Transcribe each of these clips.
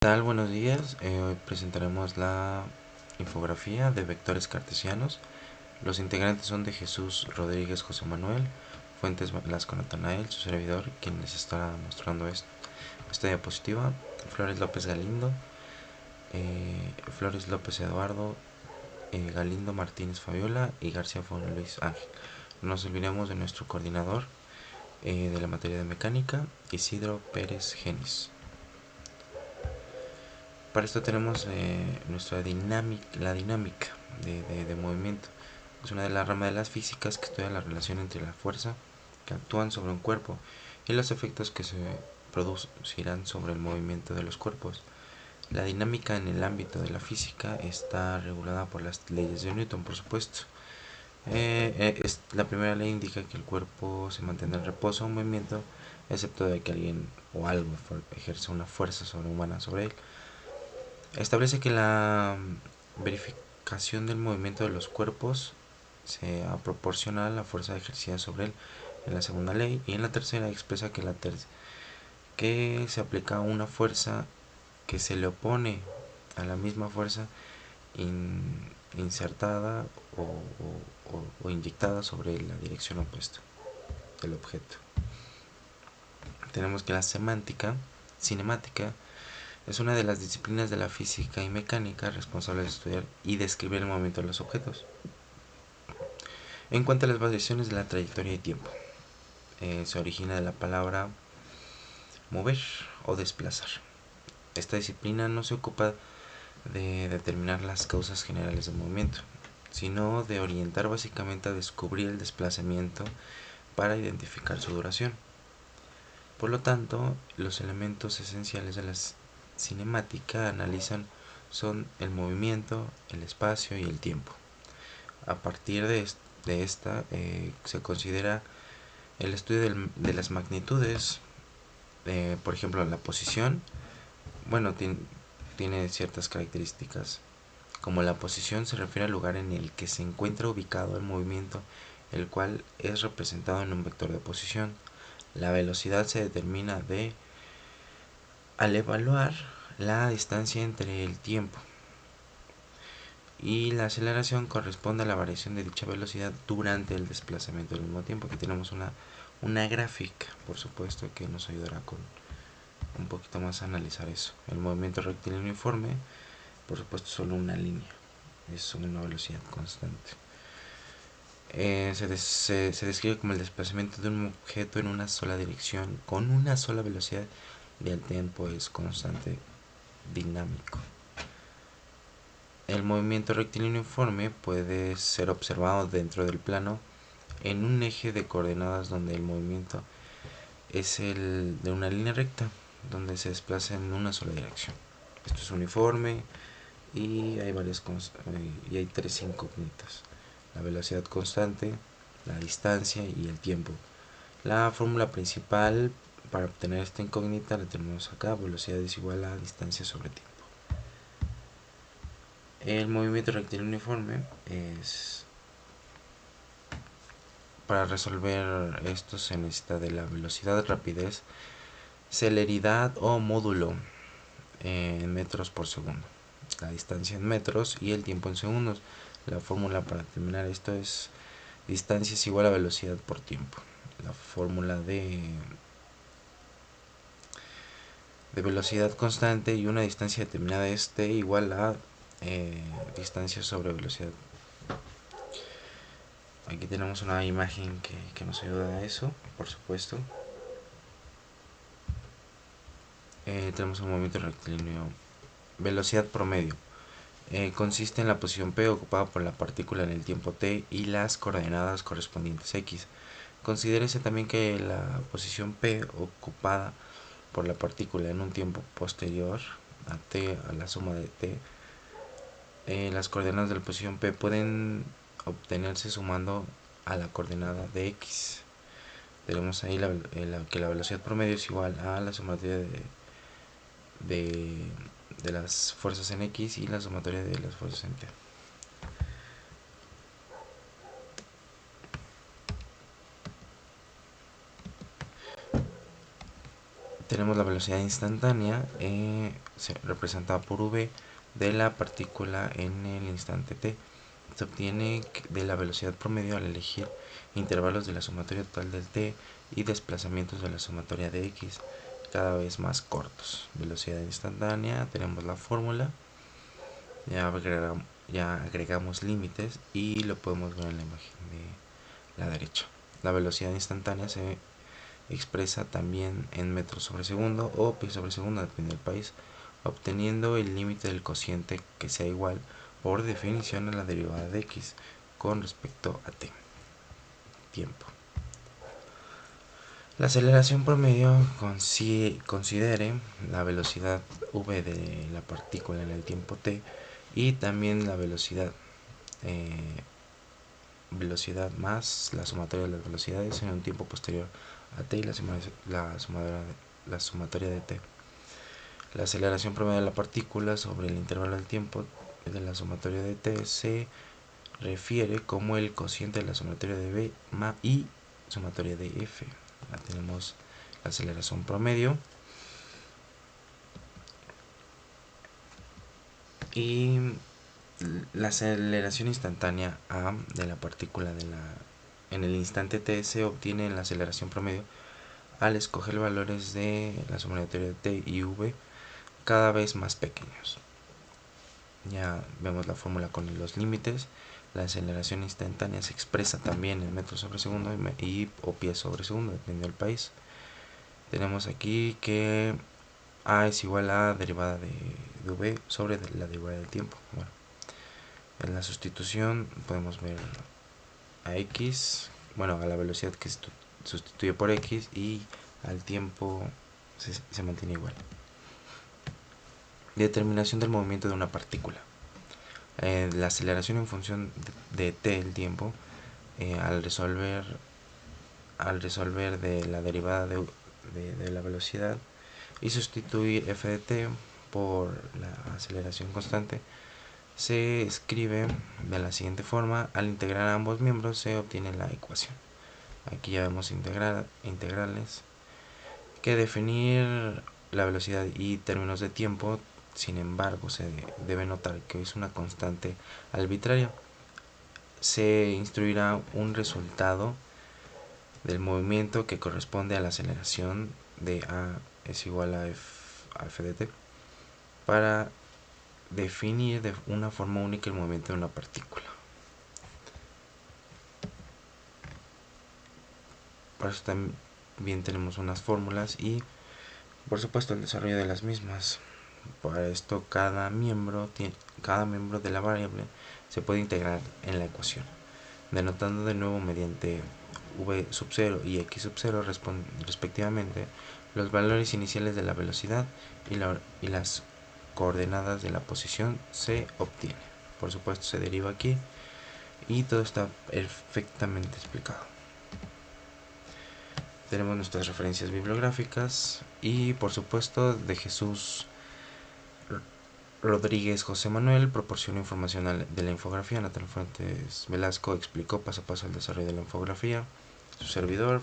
Tal? Buenos días. Hoy presentaremos la infografía de vectores cartesianos. Los integrantes son de Jesús Rodríguez José Manuel, Fuentes Velasco Natanael, su servidor, quien les está mostrando esta diapositiva. Flores López Galindo, Flores López Eduardo, Galindo Martínez Fabiola y García Fon Luis Ángel. No nos olvidemos de nuestro coordinador de la materia de mecánica, Isidro Pérez Genis. Para esto tenemos la dinámica de movimiento. Es una de las ramas de las físicas que estudia la relación entre la fuerza que actúan sobre un cuerpo y los efectos que se producirán sobre el movimiento de los cuerpos. La dinámica en el ámbito de la física está regulada por las leyes de Newton, por supuesto. La primera ley indica que el cuerpo se mantendrá en reposo o en movimiento, excepto de que alguien o algo ejerza una fuerza sobrehumana sobre él. Establece que la verificación del movimiento de los cuerpos se proporciona a la fuerza ejercida sobre él en la segunda ley, y en la tercera expresa que se aplica una fuerza que se le opone a la misma fuerza insertada o inyectada sobre la dirección opuesta del objeto. Tenemos que la cinemática es una de las disciplinas de la física y mecánica responsables de estudiar y describir el movimiento de los objetos. En cuanto a las variaciones de la trayectoria y tiempo, se origina de la palabra mover o desplazar. Esta disciplina no se ocupa de determinar las causas generales del movimiento, sino de orientar básicamente a descubrir el desplazamiento para identificar su duración. Por lo tanto, los elementos esenciales de la cinemática analizan son el movimiento, el espacio y el tiempo. A partir de esta se considera el estudio de las magnitudes, por ejemplo la posición. Bueno, tiene ciertas características, como la posición se refiere al lugar en el que se encuentra ubicado el movimiento, el cual es representado en un vector de posición. La velocidad se determina al evaluar la distancia entre el tiempo, y la aceleración corresponde a la variación de dicha velocidad durante el desplazamiento al mismo tiempo. Aquí tenemos una gráfica, por supuesto, que nos ayudará con un poquito más a analizar eso. El movimiento rectilíneo uniforme, por supuesto, solo una línea, es una velocidad constante. Se describe como el desplazamiento de un objeto en una sola dirección con una sola velocidad, y el tiempo es constante dinámico. El movimiento rectilíneo uniforme puede ser observado dentro del plano en un eje de coordenadas donde el movimiento es el de una línea recta donde se desplaza en una sola dirección. Esto es uniforme y hay tres incógnitas: la velocidad constante, la distancia y el tiempo. La fórmula principal para obtener esta incógnita la tenemos acá: velocidad es igual a distancia sobre tiempo. El movimiento rectilíneo uniforme es... Para resolver esto se necesita de la velocidad, rapidez, celeridad o módulo en metros por segundo, la distancia en metros y el tiempo en segundos. La fórmula para determinar esto es: distancia es igual a velocidad por tiempo. La fórmula de velocidad constante y una distancia determinada es t igual a distancia sobre velocidad. Aquí tenemos una imagen que nos ayuda a eso, por supuesto. Tenemos un movimiento rectilíneo. Velocidad promedio consiste en la posición P ocupada por la partícula en el tiempo t y las coordenadas correspondientes x. Considérese también que la posición P ocupada por la partícula en un tiempo posterior a t a la suma de t, las coordenadas de la posición P pueden obtenerse sumando a la coordenada de x. Tenemos ahí que la velocidad promedio es igual a la sumatoria de las fuerzas en x y la sumatoria de las fuerzas en t. tenemos la velocidad instantánea, representada por v, de la partícula en el instante t. Se obtiene de la velocidad promedio al elegir intervalos de la sumatoria total del t y desplazamientos de la sumatoria de x cada vez más cortos. Velocidad instantánea, tenemos la fórmula, ya agregamos límites y lo podemos ver en la imagen de la derecha. La velocidad instantánea se expresa también en metros sobre segundo o pi sobre segundo, depende del país, obteniendo el límite del cociente que sea igual por definición a la derivada de x con respecto a t, tiempo. La aceleración promedio considere la velocidad v de la partícula en el tiempo t y también la velocidad más la sumatoria de las velocidades en un tiempo posterior a t y la sumatoria de t. La aceleración promedio de la partícula sobre el intervalo del tiempo de la sumatoria de t se refiere como el cociente de la sumatoria de b y sumatoria de f. Tenemos la aceleración promedio y la aceleración instantánea a de la partícula en el instante t se obtiene en la aceleración promedio al escoger valores de la sumatoria de t y v cada vez más pequeños. Ya vemos la fórmula con los límites. La aceleración instantánea se expresa también en metros sobre segundo o pies sobre segundo, dependiendo del país. Tenemos aquí que a es igual a derivada de v sobre la derivada del tiempo. Bueno, en la sustitución podemos ver a x, bueno, a la velocidad que se sustituye por x, y al tiempo se mantiene igual. Determinación del movimiento de una partícula. La aceleración en función de t, el tiempo, al resolver de la derivada de la velocidad y sustituir f de t por la aceleración constante, se escribe de la siguiente forma. Al integrar a ambos miembros se obtiene la ecuación. Aquí ya vemos integrales que definir la velocidad y términos de tiempo. Sin embargo, se debe notar que es una constante arbitraria. Se instruirá un resultado del movimiento que corresponde a la aceleración de a es igual a f de t para definir de una forma única el movimiento de una partícula. Para eso también tenemos unas fórmulas y por supuesto el desarrollo de las mismas. Para esto cada miembro de la variable se puede integrar en la ecuación, denotando de nuevo mediante v sub 0 y x sub 0 respectivamente los valores iniciales de la velocidad y las coordenadas de la posición se obtiene. Por supuesto se deriva aquí y todo está perfectamente explicado. Tenemos nuestras referencias bibliográficas y por supuesto de Jesús Rodríguez José Manuel proporciona información de la infografía. Natalia Fuentes Velasco explicó paso a paso el desarrollo de la infografía. Su servidor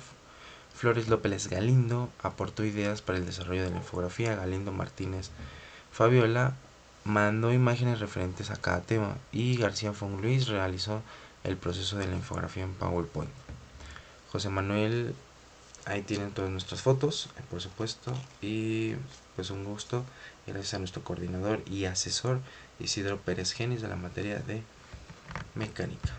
Flores López Galindo aportó ideas para el desarrollo de la infografía. Galindo Martínez Fabiola mandó imágenes referentes a cada tema y García Fong Luis realizó el proceso de la infografía en PowerPoint. José Manuel, ahí tienen todas nuestras fotos, por supuesto, y pues un gusto. Gracias a nuestro coordinador y asesor Isidro Pérez Genis de la materia de mecánica.